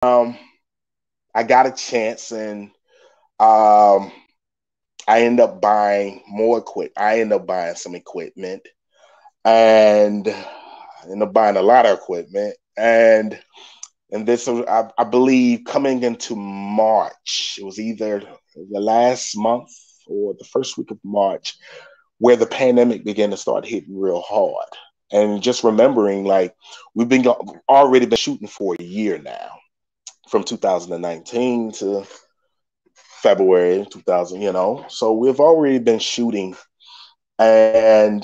um, I got a chance, and um, I end up buying more equipment. I end up buying some equipment, and I end up buying a lot of equipment. And this, I believe, coming into March, it was either the last month or the first week of March, where the pandemic began to start hitting real hard. And just remembering, like, we've been already been shooting for a year now, from 2019 to February 2000, So we've already been shooting, and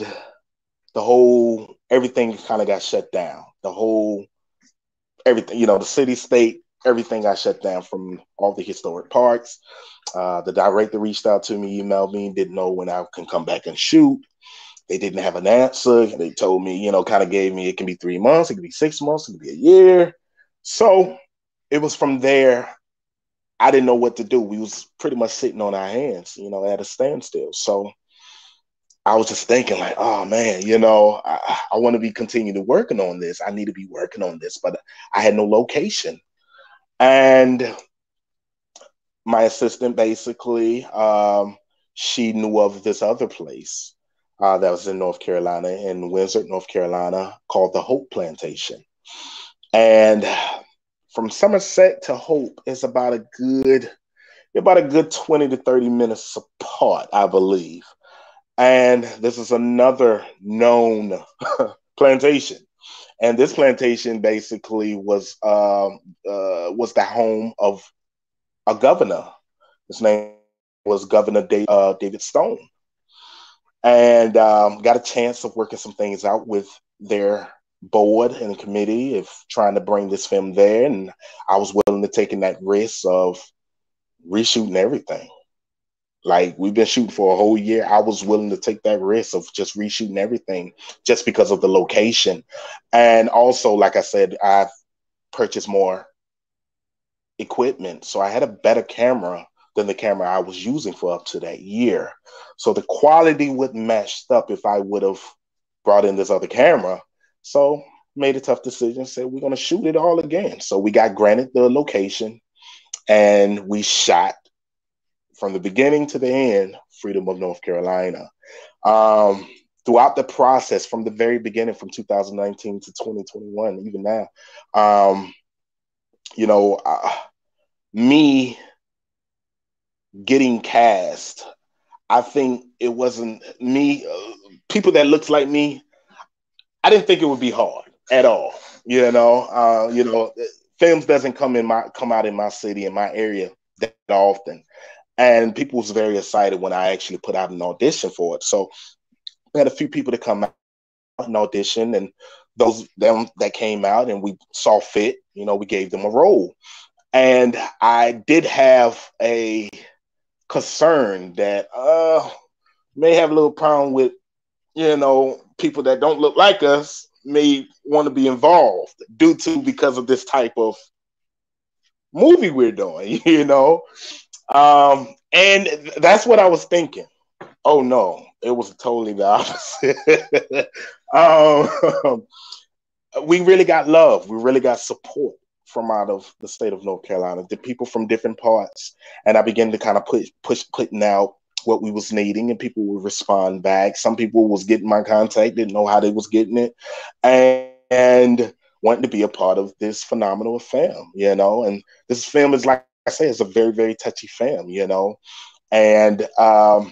the whole everything kind of got shut down. The whole everything, the city, state, everything got shut down from all the historic parks. The director reached out to me, emailed me, didn't know when I can come back and shoot. They didn't have an answer. They told me, kind of gave me, it can be 3 months, it can be 6 months, it can be a year. So it was from there. I didn't know what to do. We was pretty much sitting on our hands, at a standstill. So I was just thinking, like, oh man, I want to be continuing to working on this. I need to be working on this, but I had no location. And my assistant basically, she knew of this other place that was in North Carolina, in Windsor, North Carolina, called the Hope Plantation. And from Somerset to Hope is about a good 20 to 30 minutes apart, I believe. And this is another known plantation. And this plantation basically was the home of a governor. His name was Governor David Stone, and got a chance of working some things out with their board and committee of trying to bring this film there. And I was willing to take in that risk of reshooting everything. Like, we've been shooting for a whole year. I was willing to take that risk of just reshooting everything just because of the location. And also, like I said, I've purchased more equipment. So I had a better camera than the camera I was using for up to that year. So the quality wouldn't matched up if I would have brought in this other camera. So made a tough decision, said we're going to shoot it all again. So we got granted the location, and we shot from the beginning to the end, Freedom of North Carolina. Throughout the process, from the very beginning, from 2019 to 2021, even now, you know, me getting cast, I think it wasn't me. People that looks like me, I didn't think it would be hard at all. Films doesn't come out in my city, in my area, that often, and people was very excited when I actually put out an audition for it. So we had a few people to come out and audition, and those them that came out and we saw fit, we gave them a role. And I did have a concern that may have a little problem with, people that don't look like us may want to be involved because of this type of movie we're doing, and that's what I was thinking. Oh no, it was totally the opposite. We really got love. We really got support from out of the state of North Carolina, the people from different parts. And I began to kind of putting out what we was needing, and people would respond back. Some people was getting my contact, didn't know how they was getting it, and wanting to be a part of this phenomenal film, And this film is, like I say, it's a very, very touchy film, And now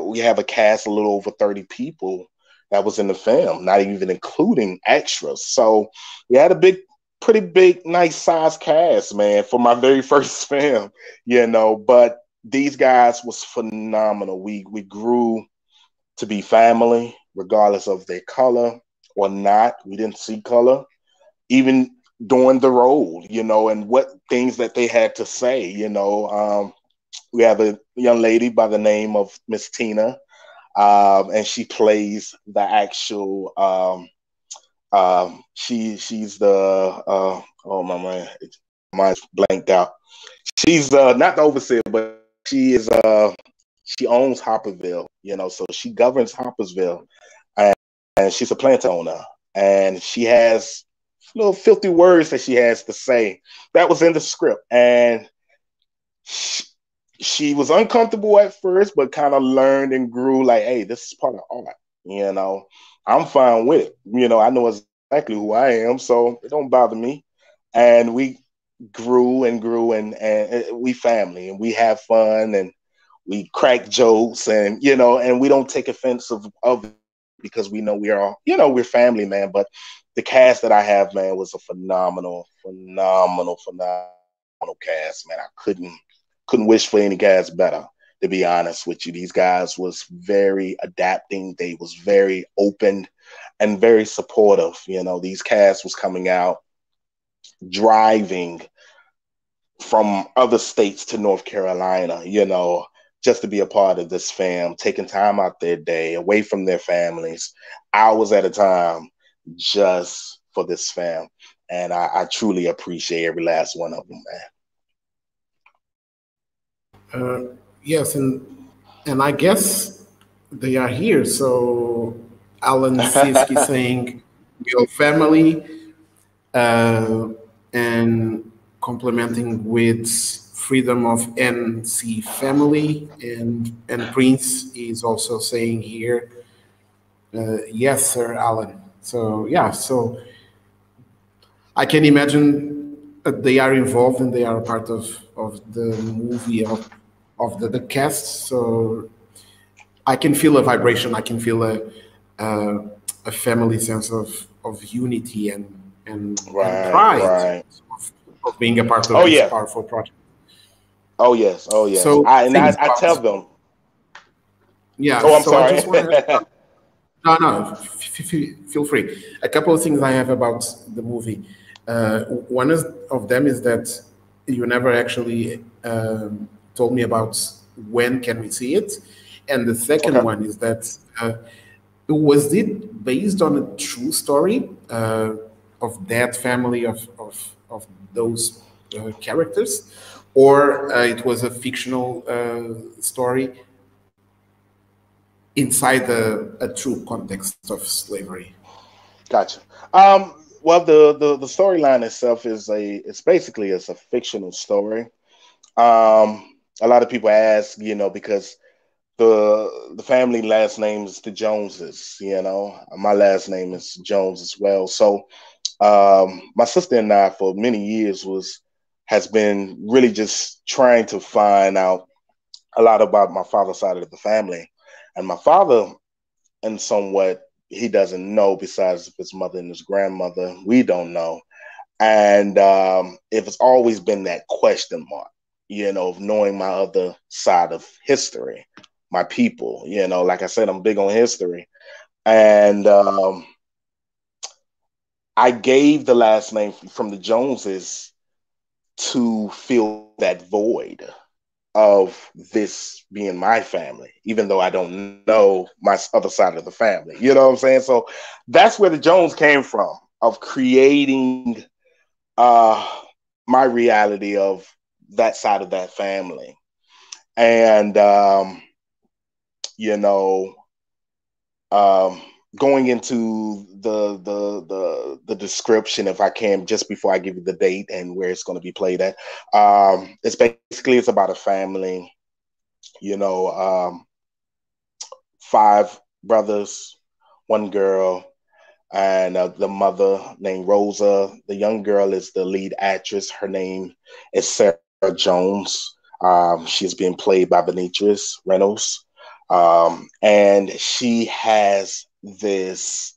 we have a cast a little over 30 people that was in the film, not even including extras. So we had a pretty big, nice size cast, man, for my very first film, But these guys was phenomenal. We grew to be family, regardless of their color or not. We didn't see color, even during the role, and what things that they had to say, we have a young lady by the name of Miss Tina, and she plays the actual. She's the oh my man, mine's blanked out. She's not the overseer, but she owns Hopperville, so she governs Hoppersville, and she's a plant owner, and she has little filthy words that she has to say. That was in the script, and she was uncomfortable at first, but kind of learned and grew. Like, hey, this is part of art. You know, I'm fine with it. You know, I know exactly who I am, so it don't bother me. And we grew and grew, and we family, and we have fun, and we crack jokes, and and we don't take offense of it because we know we are all, we're family, man. But the cast that I have, man, was a phenomenal cast, man. I couldn't wish for any guys better, to be honest with you. These guys was very adapting. They was very open and very supportive. These casts was coming out, driving from other states to North Carolina, just to be a part of this fam, taking time out their day away from their families, hours at a time, just for this fam. And I truly appreciate every last one of them, man. Yes, and I guess they are here. So Alan Siski saying your family, and complementing with freedom of NC family, and Prince is also saying here, yes, sir, Alan. So yeah, so I can imagine they are involved and they are part of the movie of the cast. So I can feel a vibration. I can feel a family sense of unity and pride of being a part of this powerful project. Oh yes. So I tell them. Yeah. Oh, I'm so sorry. I just want to. No, feel free. A couple of things I have about the movie. One of them is that you never actually told me about when can we see it, and the second one is that was it based on a true story of that family of those characters, or it was a fictional story inside a true context of slavery? Gotcha. Well, the storyline itself it's basically a fictional story. A lot of people ask, because the family last name is the Joneses. My last name is Jones as well. So my sister and I, for many years, has been really just trying to find out a lot about my father's side of the family, and my father, in somewhat, he doesn't know, besides his mother and his grandmother. We don't know. And it's always been that question mark, of knowing my other side of history, my people. Like I said, I'm big on history. And I gave the last name from the Joneses to fill that void of this being my family, even though I don't know my other side of the family. You know what I'm saying? So that's where the Jones came from, of creating my reality of that side of that family. And, going into the description, if I can, just before I give you the date and where it's going to be played at, it's about a family, 5 brothers, 1 girl, and the mother named Rosa. The young girl is the lead actress. Her name is Sarah Jones. She's being played by Beatrice Reynolds. And she has this,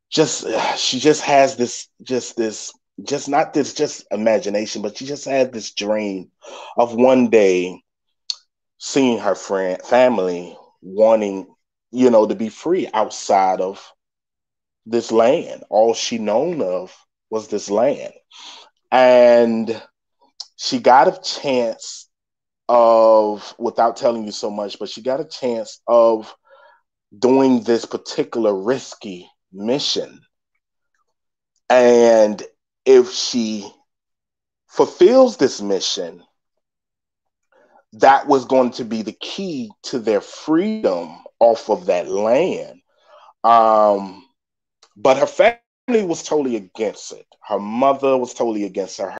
she just has this, not this just imagination, but she just had this dream of one day seeing her family wanting, to be free outside of this land. All she known of was this land. And she got a chance of, without telling you so much, but she got a chance of doing this particular risky mission. And if she fulfills this mission, that was going to be the key to their freedom off of that land. But her family was totally against it. Her mother was totally against her.